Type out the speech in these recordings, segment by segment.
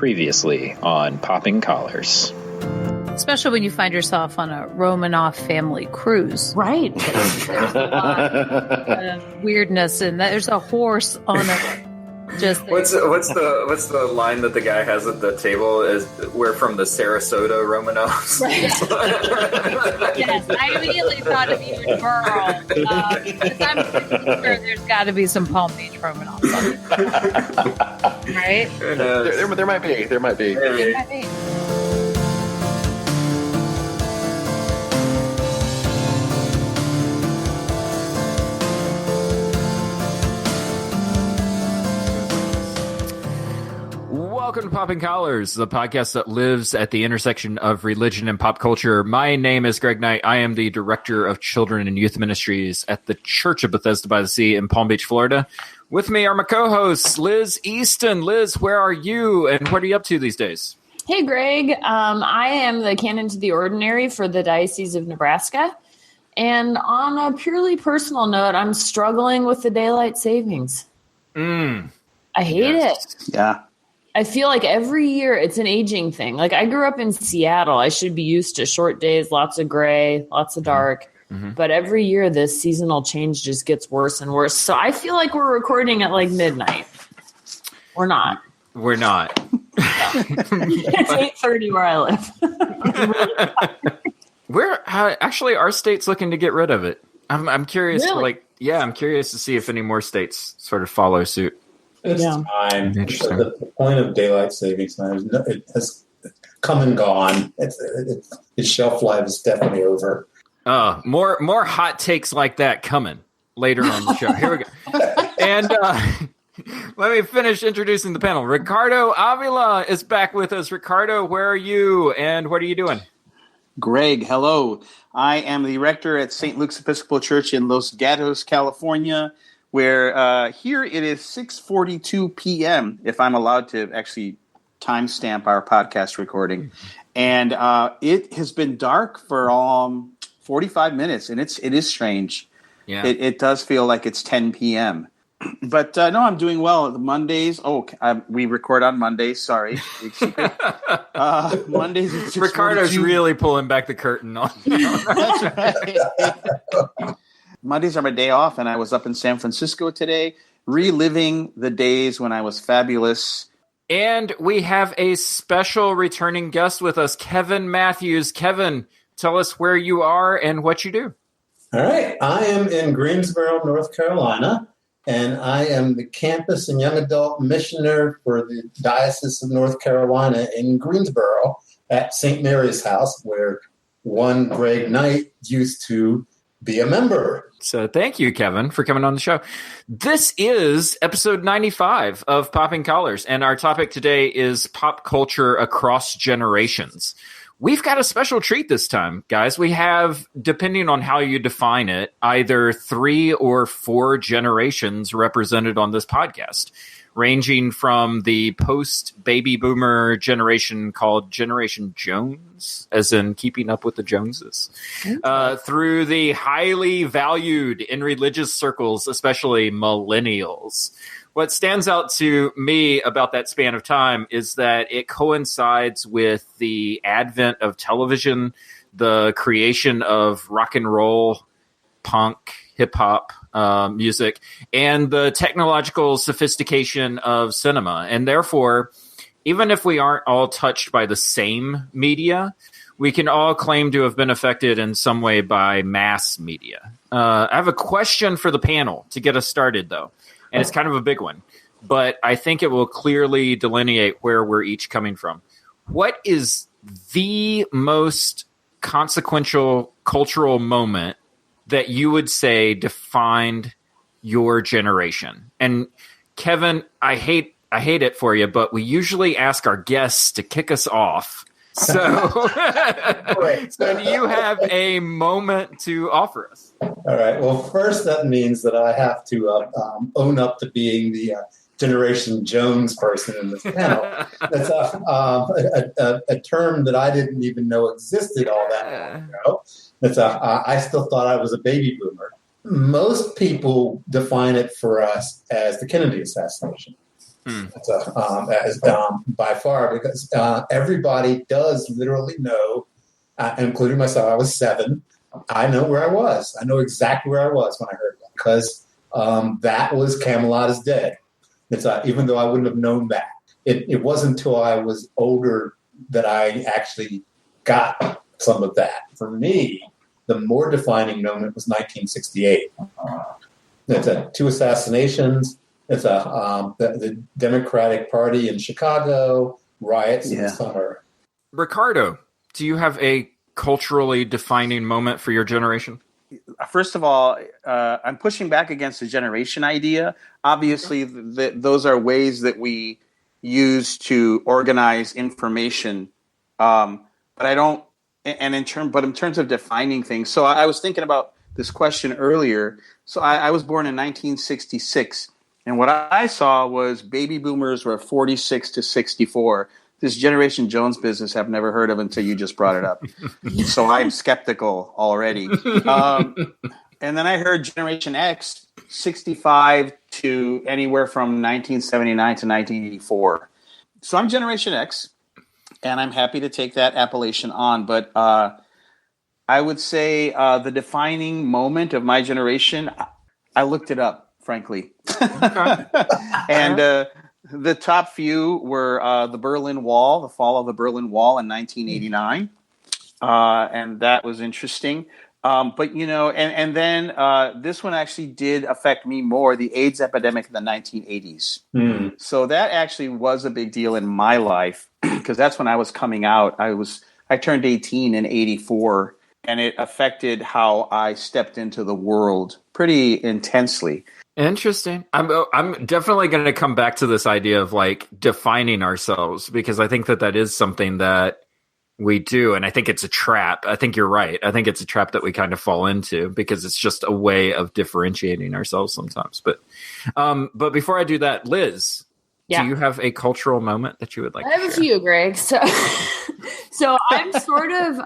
Previously on Popping Collars. Especially when you find yourself on a Romanov family cruise. Right. There's a lot of weirdness, and there's a horse on a... What's the line that the guy has at the table? Is we're from the Sarasota Romanovs? Right. Yes, I immediately thought of you and Burl. Because I'm pretty sure there's got to be some Palm Beach Romanovs on there. Right? There might be. There might be. There might be. Welcome to Popping Collars, the podcast that lives at the intersection of religion and pop culture. My name is Greg Knight. I am the Director of Children and Youth Ministries at the Church of Bethesda by the Sea in Palm Beach, Florida. With me are my co-hosts, Liz Easton. Liz, where are you, and what are you up to these days? Hey, Greg. I am the canon to the ordinary for the Diocese of Nebraska. And on a purely personal note, I'm struggling with the daylight savings. I hate it. Yeah. I feel like every year it's an aging thing. Like, I grew up in Seattle. I should be used to short days, lots of gray, lots of dark. Mm-hmm. But every year this seasonal change just gets worse and worse. So I feel like we're recording at like midnight. We're not. We're not. It's 8:30 where I live. Actually, our state's looking to get rid of it. I'm curious. Really? I'm curious to see if any more states sort of follow suit. It's time. Interesting. The point of daylight savings time it has come and gone. Its shelf life is definitely over. More hot takes like that coming later on the show. Here we go. And let me finish introducing the panel. Ricardo Avila is back with us. Ricardo, where are you, and what are you doing? Greg, hello. I am the rector at St. Luke's Episcopal Church in Los Gatos, California, where here it is 6:42 p.m., if I'm allowed to actually timestamp our podcast recording. And it has been dark for 45 minutes, and it is strange. Yeah. It does feel like it's 10 p.m. But no, I'm doing well. The Mondays, we record on Mondays, sorry. Mondays. Ricardo's really pulling back the curtain on. That's right. Mondays are my day off, and I was up in San Francisco today, reliving the days when I was fabulous. And we have a special returning guest with us, Kevin Matthews. Kevin, tell us where you are and what you do. All right. I am in Greensboro, North Carolina, and I am the campus and young adult missioner for the Diocese of North Carolina in Greensboro at St. Mary's House, where one Greg Knight used to be a member. So thank you, Kevin, for coming on the show. This is episode 95 of Popping Collars, and our topic today is pop culture across generations. We've got a special treat this time, guys. We have, depending on how you define it, either 3 or 4 generations represented on this podcast, ranging from the post-baby boomer generation called Generation Jones, as in keeping up with the Joneses, through the highly valued in religious circles, especially millennials. What stands out to me about that span of time is that it coincides with the advent of television, the creation of rock and roll, punk, hip-hop music, and the technological sophistication of cinema. And therefore, even if we aren't all touched by the same media, we can all claim to have been affected in some way by mass media. I have a question for the panel to get us started, though, and it's kind of a big one, but I think it will clearly delineate where we're each coming from. What is the most consequential cultural moment that you would say defined your generation? And Kevin, I hate it for you, but we usually ask our guests to kick us off. So, so do you have a moment to offer us? All right. Well, first, that means that I have to own up to being the Generation Jones person in this panel. That's a term that I didn't even know existed all that long ago. I still thought I was a baby boomer. Most people define it for us as the Kennedy assassination. By far, because everybody does literally know, including myself. I was 7. I know where I was. I know exactly where I was when I heard that, because that was Camelot is Dead. It's even though I wouldn't have known that. It wasn't until I was older that I actually got some of that. For me, the more defining moment was 1968. It's 2 assassinations. It's the Democratic Party in Chicago, riots in the summer. Ricardo, do you have a culturally defining moment for your generation? First of all, I'm pushing back against the generation idea. Obviously, those are ways that we use to organize information, but I don't. And in terms of defining things, so I was thinking about this question earlier. So I was born in 1966, and what I saw was baby boomers were 46 to 64. This Generation Jones business I've never heard of until you just brought it up. So I'm skeptical already. And then I heard Generation X, 65 to anywhere from 1979 to 1984. So I'm Generation X, and I'm happy to take that appellation on. But I would say the defining moment of my generation, I looked it up, frankly. And the top few were the Berlin Wall, the fall of the Berlin Wall in 1989. And that was interesting. But, and then this one actually did affect me more, the AIDS epidemic in the 1980s. So that actually was a big deal in my life, because that's when I was coming out. I turned 18 in 84, and it affected how I stepped into the world pretty intensely. Interesting. I'm definitely going to come back to this idea of like defining ourselves, because I think that is something that we do, and I think it's a trap. I think you're right. I think it's a trap that we kind of fall into, because it's just a way of differentiating ourselves sometimes. But before I do that, Liz, do you have a cultural moment that you would like to share? I have a few, Greg. So I'm sort of,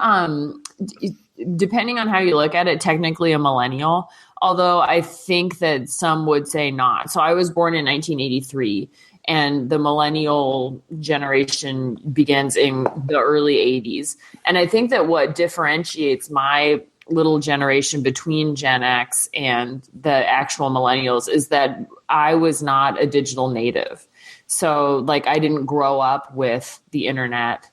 depending on how you look at it, technically a millennial, although I think that some would say not. So I was born in 1983. And the millennial generation begins in the early 80s. And I think that what differentiates my little generation between Gen X and the actual millennials is that I was not a digital native. So like I didn't grow up with the internet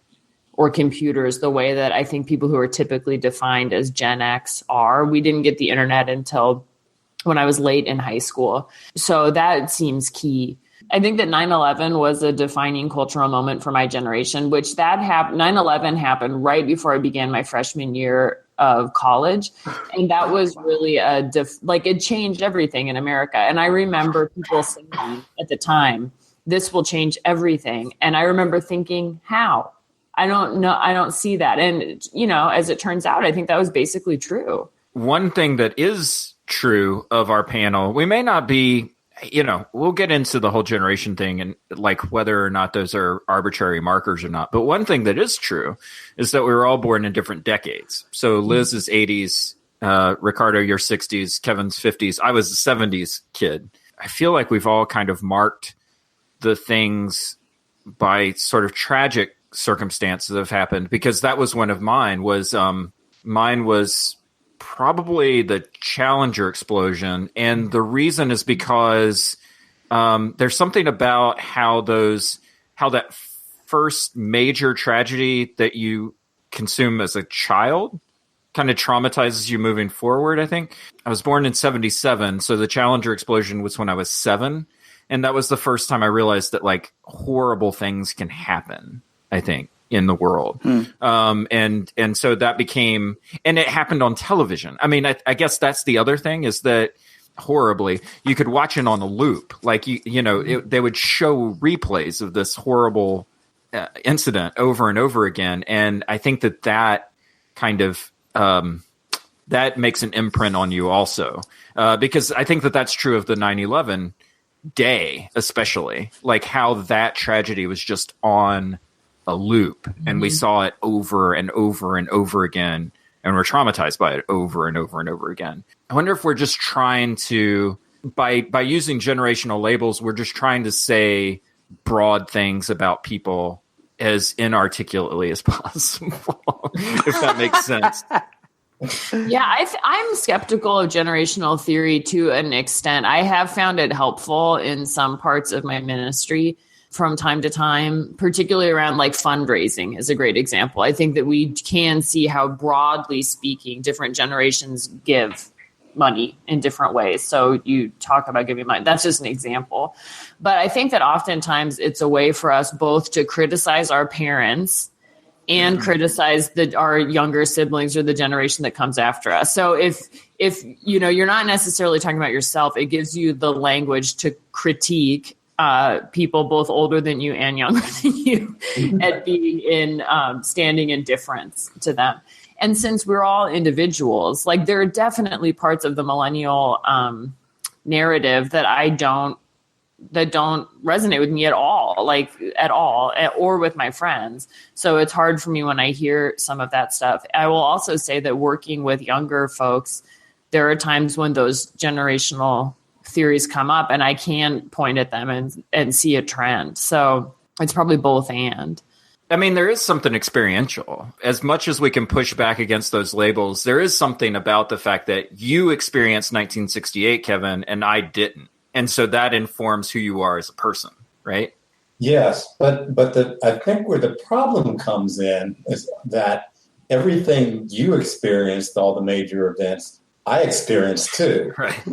or computers the way that I think people who are typically defined as Gen X are. We didn't get the internet until when I was late in high school. So that seems key. I think that 9/11 was a defining cultural moment for my generation, which 9/11 happened right before I began my freshman year of college. And that was really it changed everything in America. And I remember people saying at the time, this will change everything. And I remember thinking, how? I don't know. I don't see that. And, as it turns out, I think that was basically true. One thing that is true of our panel, we may not be, we'll get into the whole generation thing and like whether or not those are arbitrary markers or not. But one thing that is true is that we were all born in different decades. So Liz is 80s, Ricardo, you're 60s, Kevin's 50s. I was a 70s kid. I feel like we've all kind of marked the things by sort of tragic circumstances that have happened, because that was one of mine was probably the Challenger explosion. And the reason is because there's something about how that first major tragedy that you consume as a child kind of traumatizes you moving forward, I think. I was born in 1977, so the Challenger explosion was when I was 7. And that was the first time I realized that like horrible things can happen, I think, in the world. And so that became, and it happened on television. I mean, I guess that's the other thing is that horribly, you could watch it on a loop. Like, they would show replays of this horrible incident over and over again. And I think that kind of, that makes an imprint on you also. Because I think that's true of the 9/11 day, especially, like how that tragedy was just on a loop, and we saw it over and over and over again, and we're traumatized by it over and over and over again. I wonder if we're just trying to, by using generational labels, we're just trying to say broad things about people as inarticulately as possible, if that makes sense. Yeah, I'm skeptical of generational theory to an extent. I have found it helpful in some parts of my ministry from time to time, particularly around like fundraising is a great example. I think that we can see how, broadly speaking, different generations give money in different ways. So you talk about giving money. That's just an example. But I think that oftentimes it's a way for us both to criticize our parents and criticize our younger siblings or the generation that comes after us. So if you're not necessarily talking about yourself, it gives you the language to critique people both older than you and younger than you at being in standing in difference to them. And since we're all individuals, like there are definitely parts of the millennial narrative that don't resonate with me at all, or with my friends. So it's hard for me when I hear some of that stuff. I will also say that working with younger folks, there are times when those generational theories come up and I can point at them and see a trend. So it's probably both and. I mean, there is something experiential. As much as we can push back against those labels, there is something about the fact that you experienced 1968, Kevin, and I didn't. And so that informs who you are as a person, right? Yes, but I think where the problem comes in is that everything you experienced, all the major events, I experienced too. Right.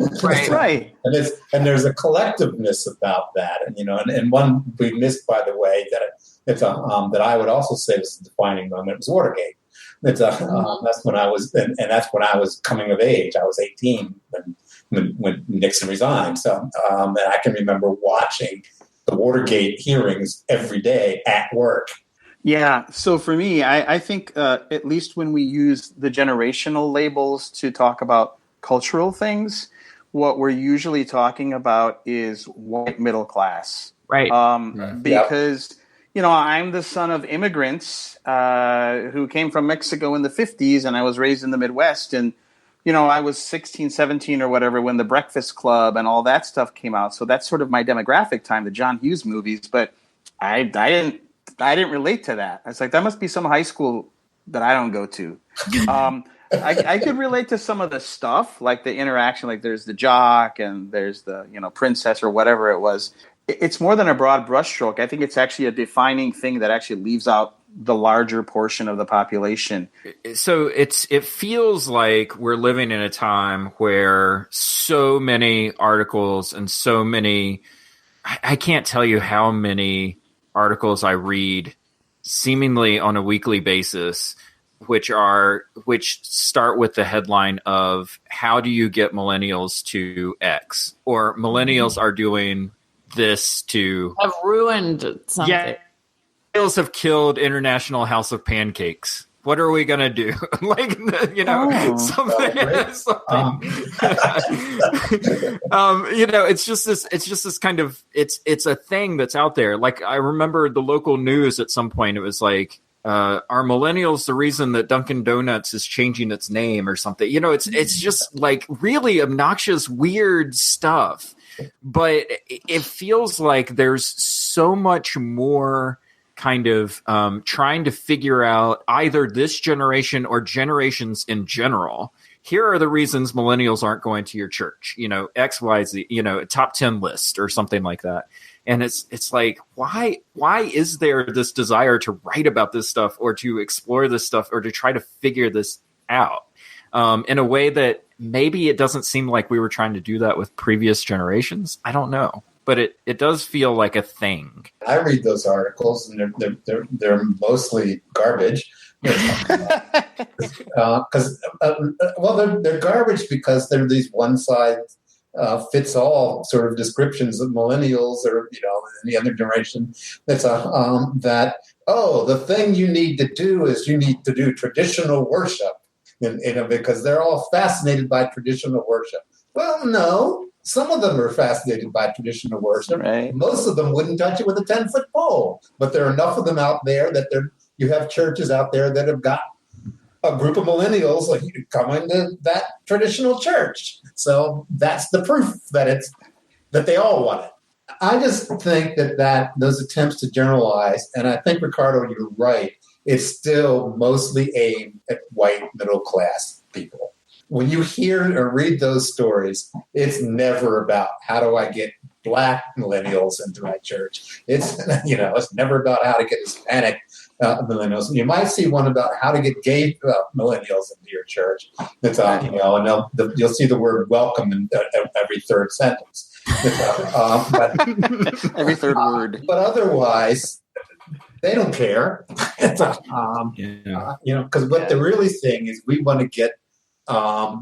And there's a collectiveness about that, and one we missed, by the way, that I would also say was a defining moment was Watergate. That's when I was, and that's when I was coming of age. I was 18 when Nixon resigned. So, and I can remember watching the Watergate hearings every day at work. Yeah. So for me, I think at least when we use the generational labels to talk about cultural things, what we're usually talking about is white middle class. Right. Because, I'm the son of immigrants who came from Mexico in the 50s, and I was raised in the Midwest. And, I was 16, 17 or whatever when The Breakfast Club and all that stuff came out. So that's sort of my demographic time, the John Hughes movies. But I didn't relate to that. I was like, that must be some high school that I don't go to. I could relate to some of the stuff, like the interaction, like there's the jock and there's the, princess or whatever it was. It's more than a broad brushstroke. I think it's actually a defining thing that actually leaves out the larger portion of the population. So it feels like we're living in a time where so many articles and so many, I can't tell you how many articles I read seemingly on a weekly basis, which start with the headline of how do you get millennials to X, or millennials are doing this to have ruined something. Yeah, millennials have killed International House of Pancakes. What are we gonna do? Something. It's just this kind of it's a thing that's out there. Like I remember the local news at some point. It was like, are millennials the reason that Dunkin' Donuts is changing its name or something? It's just like really obnoxious, weird stuff. But it feels like there's so much more kind of trying to figure out either this generation or generations in general. Here are the reasons millennials aren't going to your church, X, Y, Z, top 10 list or something like that. And it's like, why is there this desire to write about this stuff or to explore this stuff or to try to figure this out in a way that maybe it doesn't seem like we were trying to do that with previous generations? I don't know. But it does feel like a thing. I read those articles, and they're mostly garbage. They're garbage because they're these one size fits all sort of descriptions of millennials or any other generation. That's the thing you need to do is you need to do traditional worship, because they're all fascinated by traditional worship. Well, no. Some of them are fascinated by traditional worship. Right. Most of them wouldn't touch it with a 10-foot pole. But there are enough of them out there that you have churches out there that have got a group of millennials like you come into that traditional church. So that's the proof that they all want it. I just think that those attempts to generalize, and I think, Ricardo, you're right, it's still mostly aimed at white middle class people. When you hear or read those stories, it's never about how do I get Black millennials into my church. It's never about how to get Hispanic millennials. You might see one about how to get gay millennials into your church. It's and you'll see the word welcome in every third sentence. But every third word. But otherwise, they don't care. Because what they're really saying is we want to get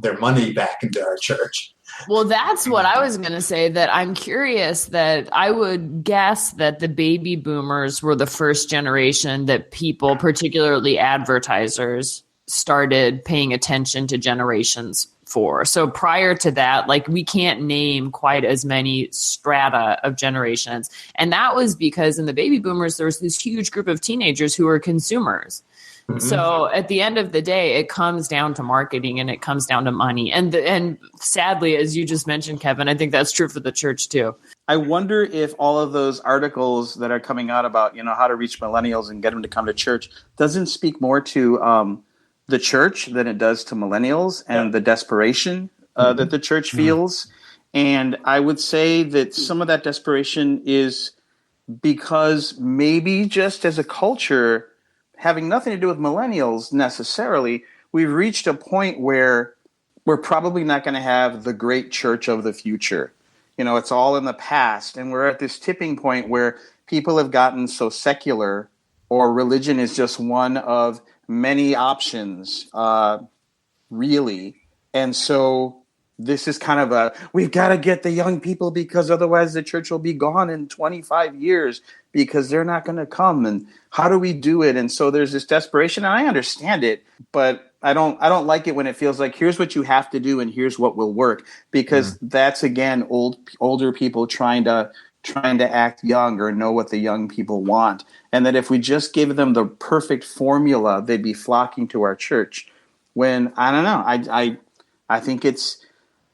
their money back into our church. Well, that's what I was going to say, that I'm curious that I would guess that the baby boomers were the first generation that people, particularly advertisers, started paying attention to generations for. So prior to that, we can't name quite as many strata of generations. And that was because in the baby boomers, there was this huge group of teenagers who were consumers. Mm-hmm. So at the end of the day, it comes down to marketing and it comes down to money. And sadly, as you just mentioned, Kevin, I think that's true for the church too. I wonder if all of those articles that are coming out about, how to reach millennials and get them to come to church doesn't speak more to the church than it does to millennials and the desperation that the church feels. And I would say that some of that desperation is because maybe just as a culture, having nothing to do with millennials necessarily, we've reached a point where we're probably not going to have the great church of the future. It's all in the past. And we're at this tipping point where people have gotten so secular, or religion is just one of many options, really. And so this is kind of we've got to get the young people because otherwise the church will be gone in 25 years because they're not going to come. And how do we do it? And so there's this desperation, and I understand it, but I don't like it when it feels like here's what you have to do and here's what will work, because that's again older people trying to act young or know what the young people want. And that if we just gave them the perfect formula, they'd be flocking to our church. When I don't know, I think it's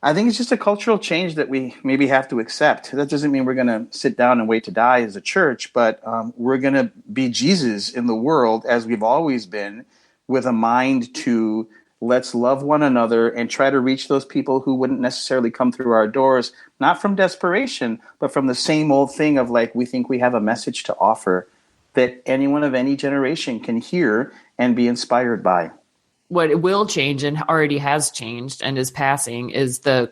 just a cultural change that we maybe have to accept. That doesn't mean we're going to sit down and wait to die as a church, but we're going to be Jesus in the world as we've always been, with a mind to let's love one another and try to reach those people who wouldn't necessarily come through our doors, not from desperation, but from the same old thing of we think we have a message to offer that anyone of any generation can hear and be inspired by. What will change and already has changed and is passing is the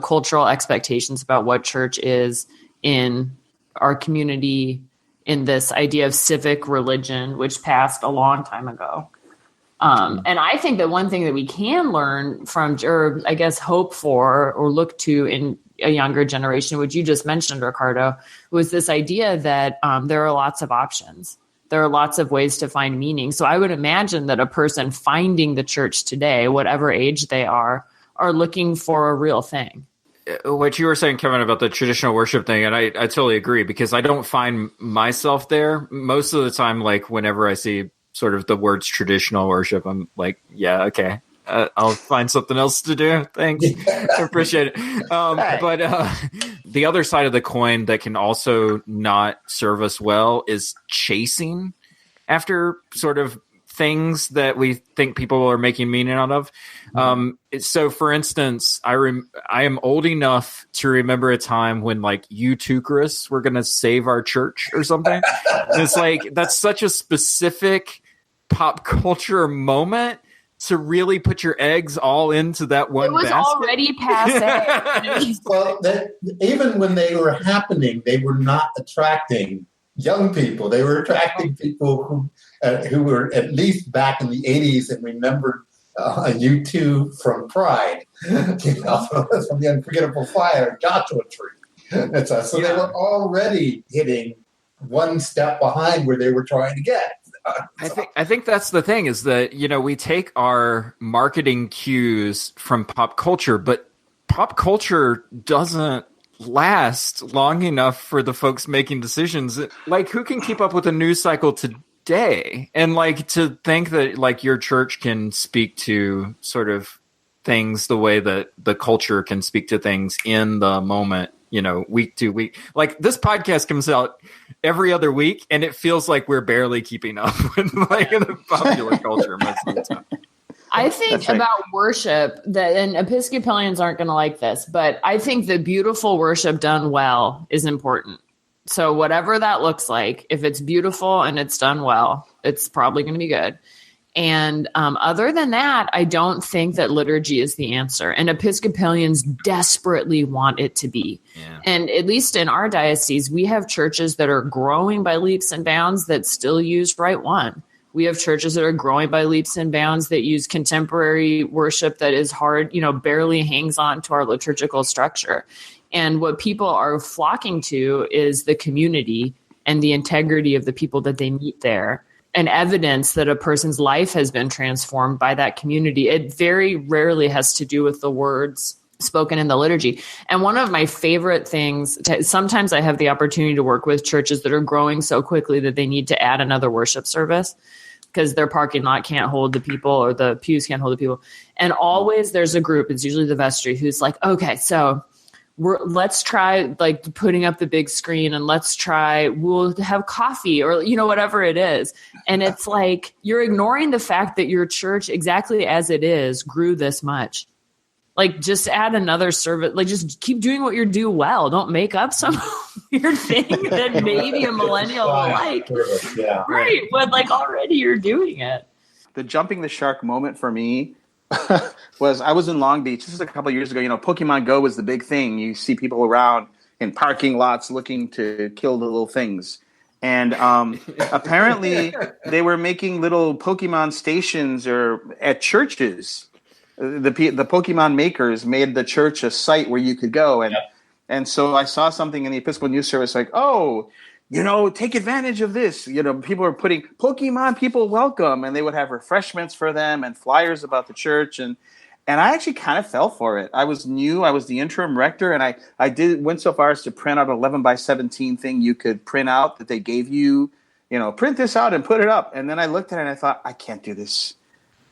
cultural expectations about what church is in our community, in this idea of civic religion, which passed a long time ago. And I think that one thing that we can learn from, or I guess hope for or look to in a younger generation, which you just mentioned, Ricardo, was this idea that there are lots of options. There are lots of ways to find meaning. So I would imagine that a person finding the church today, whatever age they are looking for a real thing. What you were saying, Kevin, about the traditional worship thing, and I totally agree, because I don't find myself there. Most of the time, whenever I see sort of the words traditional worship, I'm like, yeah, okay. I'll find something else to do. Thanks. I appreciate it. But the other side of the coin that can also not serve us well is chasing after sort of things that we think people are making meaning out of. So, for instance, I am old enough to remember a time when Eutycharists were going to save our church or something. And it's that's such a specific pop culture moment to really put your eggs all into that one basket. It was already passé. Well, even when they were happening, they were not attracting young people. They were attracting people who were at least back in the 80s and remembered U2 from Pride, from the Unforgettable Fire, Joshua Tree. So they were already hitting one step behind where they were trying to get. I think that's the thing, is that, we take our marketing cues from pop culture, but pop culture doesn't last long enough for the folks making decisions. Who can keep up with the news cycle today? And to think that your church can speak to sort of things the way that the culture can speak to things in the moment, week to week. Like this podcast comes out every other week, and it feels like we're barely keeping up with the popular culture most of the time. I think about worship and Episcopalians aren't going to like this, but I think the beautiful worship done well is important. So whatever that looks like, if it's beautiful and it's done well, it's probably going to be good. And other than that, I don't think that liturgy is the answer. And Episcopalians desperately want it to be. Yeah. And at least in our diocese, we have churches that are growing by leaps and bounds that still use Rite One. We have churches that are growing by leaps and bounds that use contemporary worship that is hard, barely hangs on to our liturgical structure. And what people are flocking to is the community and the integrity of the people that they meet there, and evidence that a person's life has been transformed by that community. It very rarely has to do with the words spoken in the liturgy. And one of my favorite things, sometimes I have the opportunity to work with churches that are growing so quickly that they need to add another worship service because their parking lot can't hold the people or the pews can't hold the people. And always there's a group, it's usually the vestry, who's like, okay, so let's try like putting up the big screen and we'll have coffee or, whatever it is. And it's like, you're ignoring the fact that your church, exactly as it is, grew this much. Like, just add another service. Like, just keep doing what you do well. Don't make up some weird thing that maybe a millennial will like. Yeah. Right. But, already you're doing it. The jumping the shark moment for me was I was in Long Beach. This is a couple of years ago. Pokemon Go was the big thing. You see people around in parking lots looking to kill the little things. And apparently they were making little Pokemon stations or at churches. The Pokemon makers made the church a site where you could go. And so I saw something in the Episcopal News Service like, take advantage of this. People are putting Pokemon people welcome, and they would have refreshments for them and flyers about the church. And I actually kind of fell for it. I was new. I was the interim rector, and I went so far as to print out an 11x17 thing you could print out that they gave you, print this out and put it up. And then I looked at it and I thought, I can't do this.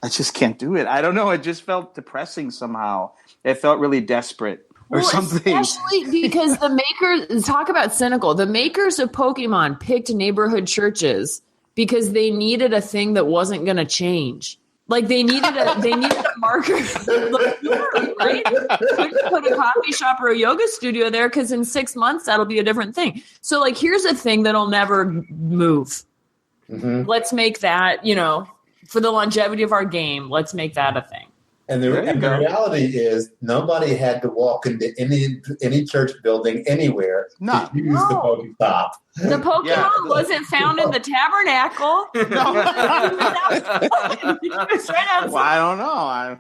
I just can't do it. I don't know. It just felt depressing somehow. It felt really desperate or something. Especially because the makers, talk about cynical, the makers of Pokemon picked neighborhood churches because they needed a thing that wasn't going to change. Like they needed a marker, right? Couldn't put a coffee shop or a yoga studio there because in 6 months that'll be a different thing. So here's a thing that'll never move. Mm-hmm. Let's make that, for the longevity of our game, let's make that a thing. And the reality is nobody had to walk into any church building anywhere to use the Pokestop. The Pokemon wasn't found in the tabernacle. Well, I don't know.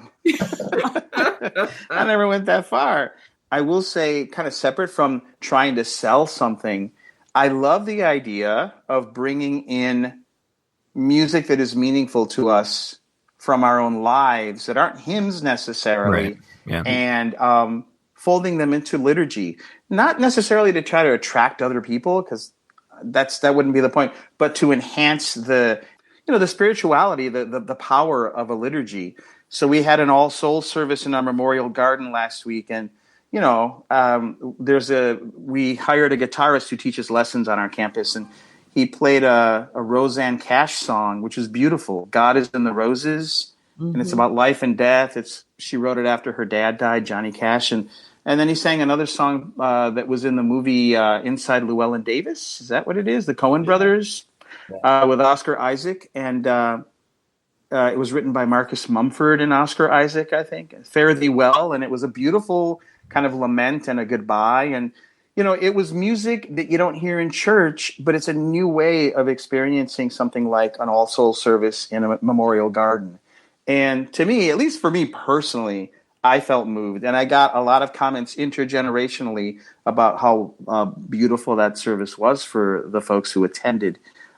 I never went that far. I will say, kind of separate from trying to sell something, I love the idea of bringing in music that is meaningful to us from our own lives that aren't hymns necessarily, and folding them into liturgy, not necessarily to try to attract other people, because that wouldn't be the point, but to enhance the spirituality, the power of a liturgy. So we had an All Souls service in our Memorial Garden last week, and we hired a guitarist who teaches lessons on our campus, and he played a Rosanne Cash song, which was beautiful. God is in the Roses, and it's about life and death. She wrote it after her dad died, Johnny Cash, and then he sang another song that was in the movie Inside Llewellyn Davis. Is that what it is? The Coen brothers with Oscar Isaac, and it was written by Marcus Mumford and Oscar Isaac, I think. Fare Thee Well, and it was a beautiful kind of lament and a goodbye, and it was music that you don't hear in church, but it's a new way of experiencing something like an All Souls service in a Memorial Garden. And to me, at least for me personally, I felt moved. And I got a lot of comments intergenerationally about how beautiful that service was for the folks who attended.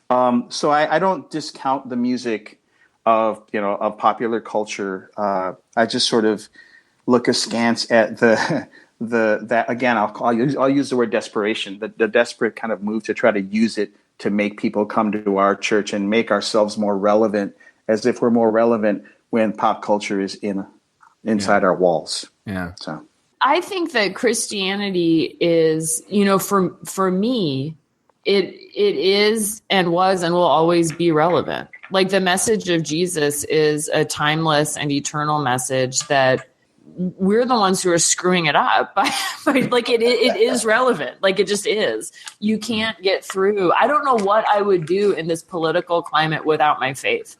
So I don't discount the music of popular culture. I just sort of look askance at that again. I'll use the word desperation. The desperate kind of move to try to use it to make people come to our church and make ourselves more relevant, as if we're more relevant when pop culture is inside our walls. Yeah. So I think that Christianity is, for me, it is and was and will always be relevant. Like the message of Jesus is a timeless and eternal message that we're the ones who are screwing it up. Like it is relevant. Like it just is. You can't get through. I don't know what I would do in this political climate without my faith.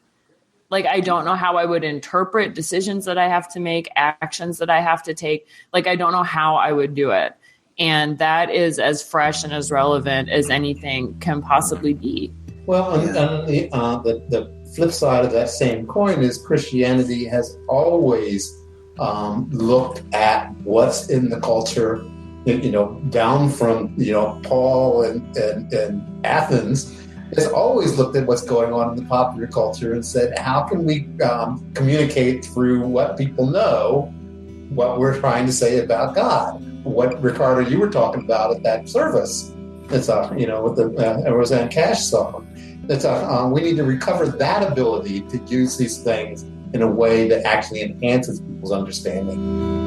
Like, I don't know how I would interpret decisions that I have to make, actions that I have to take. Like, I don't know how I would do it. And that is as fresh and as relevant as anything can possibly be. Well, and the flip side of that same coin is Christianity has always looked at what's in the culture, down from, Paul and Athens. Has always looked at what's going on in the popular culture and said, how can we communicate through what people know, what we're trying to say about God? What, Ricardo, you were talking about at that service. It's with the Rosanne Cash song. It's we need to recover that ability to use these things in a way that actually enhances people's understanding.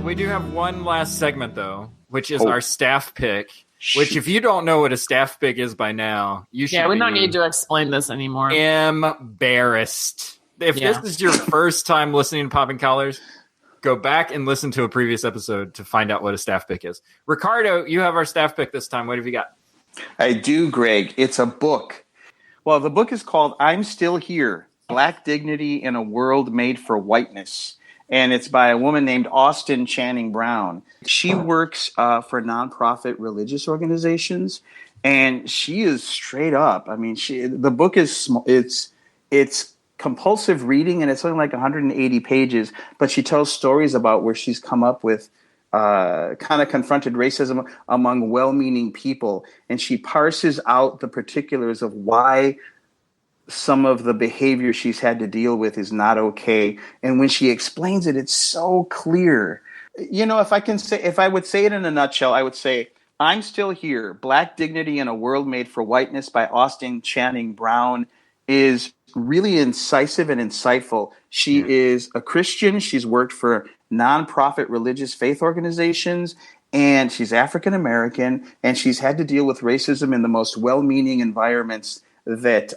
We do have one last segment, though, which is our staff pick. Which, if you don't know what a staff pick is by now, you should. Yeah, we don't need to explain this anymore. Embarrassed. If this is your first time listening to Popping Collars, go back and listen to a previous episode to find out what a staff pick is. Ricardo, you have our staff pick this time. What have you got? I do, Greg. It's a book. Well, the book is called I'm Still Here, Black Dignity in a World Made for Whiteness. And it's by a woman named Austin Channing Brown. She works for nonprofit religious organizations, and she is straight up. I mean, the book is small. It's compulsive reading, and it's only like 180 pages. But she tells stories about where she's come up with kind of confronted racism among well-meaning people, and she parses out the particulars of why some of the behavior she's had to deal with is not okay. And when she explains it, it's so clear. If I would say it in a nutshell, I would say, I'm Still Here, Black Dignity in a World Made for Whiteness by Austin Channing Brown is really incisive and insightful. She is a Christian. She's worked for nonprofit religious faith organizations, and she's African American, and she's had to deal with racism in the most well-meaning environments that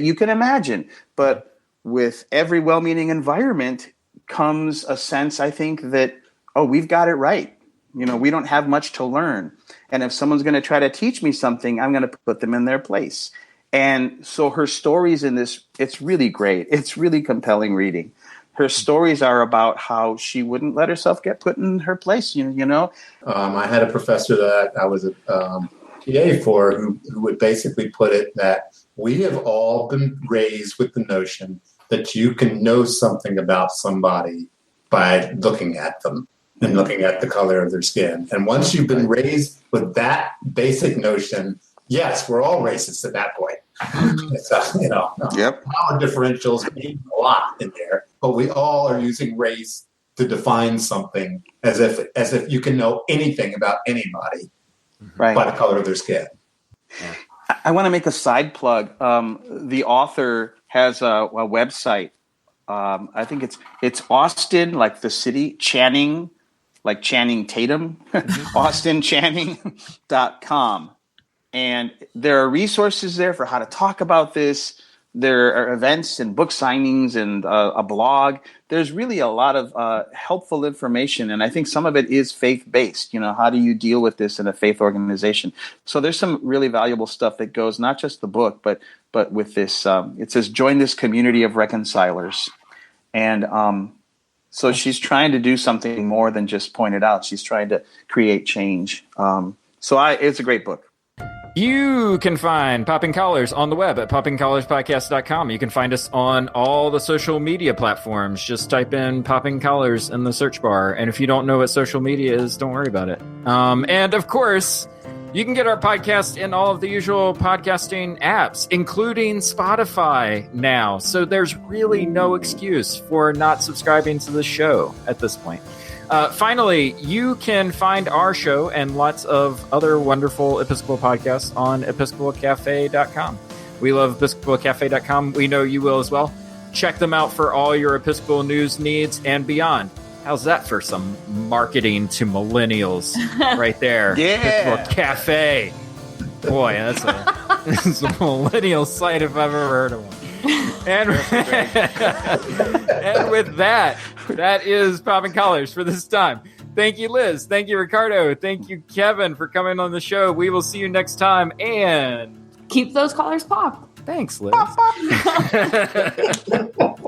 you can imagine. But with every well-meaning environment comes a sense, I think, that, we've got it right. We don't have much to learn. And if someone's going to try to teach me something, I'm going to put them in their place. And so her stories in this, it's really great. It's really compelling reading. Her stories are about how she wouldn't let herself get put in her place, I had a professor that I was a PA for who would basically put it that we have all been raised with the notion that you can know something about somebody by looking at them and looking at the color of their skin. And once you've been raised with that basic notion, yes, we're all racist at that point. It's, power differentials mean a lot in there, but we all are using race to define something as if you can know anything about anybody. Right. By the color of their skin. I want to make a side plug. The author has a website. I think it's Austin, like the city, Channing, like Channing Tatum, austinchanning.com. And there are resources there for how to talk about this. There are events and book signings and a blog. There's really a lot of helpful information, and I think some of it is faith-based. How do you deal with this in a faith organization? So there's some really valuable stuff that goes, not just the book, but with this. It says, join this community of reconcilers. And so she's trying to do something more than just point it out. She's trying to create change. It's a great book. You can find Popping Collars on the web at poppingcollarspodcast.com. You can find us on all the social media platforms. Just type in Popping Collars in the search bar. And if you don't know what social media is, don't worry about it. And of course, you can get our podcast in all of the usual podcasting apps, including Spotify now. So there's really no excuse for not subscribing to the show at this point. Finally, you can find our show and lots of other wonderful Episcopal podcasts on episcopalcafe.com. We love episcopalcafe.com. We know you will as well. Check them out for all your Episcopal news needs and beyond. How's that for some marketing to millennials right there? Yeah. Episcopal Cafe. Boy, that's a millennial site if I've ever heard of one. And with that is Popping Collars for this time. Thank you, Liz. Thank you, Ricardo. Thank you, Kevin, for coming on the show. We will see you next time. And Keep those collars popped. thanks, Liz. Pop, pop.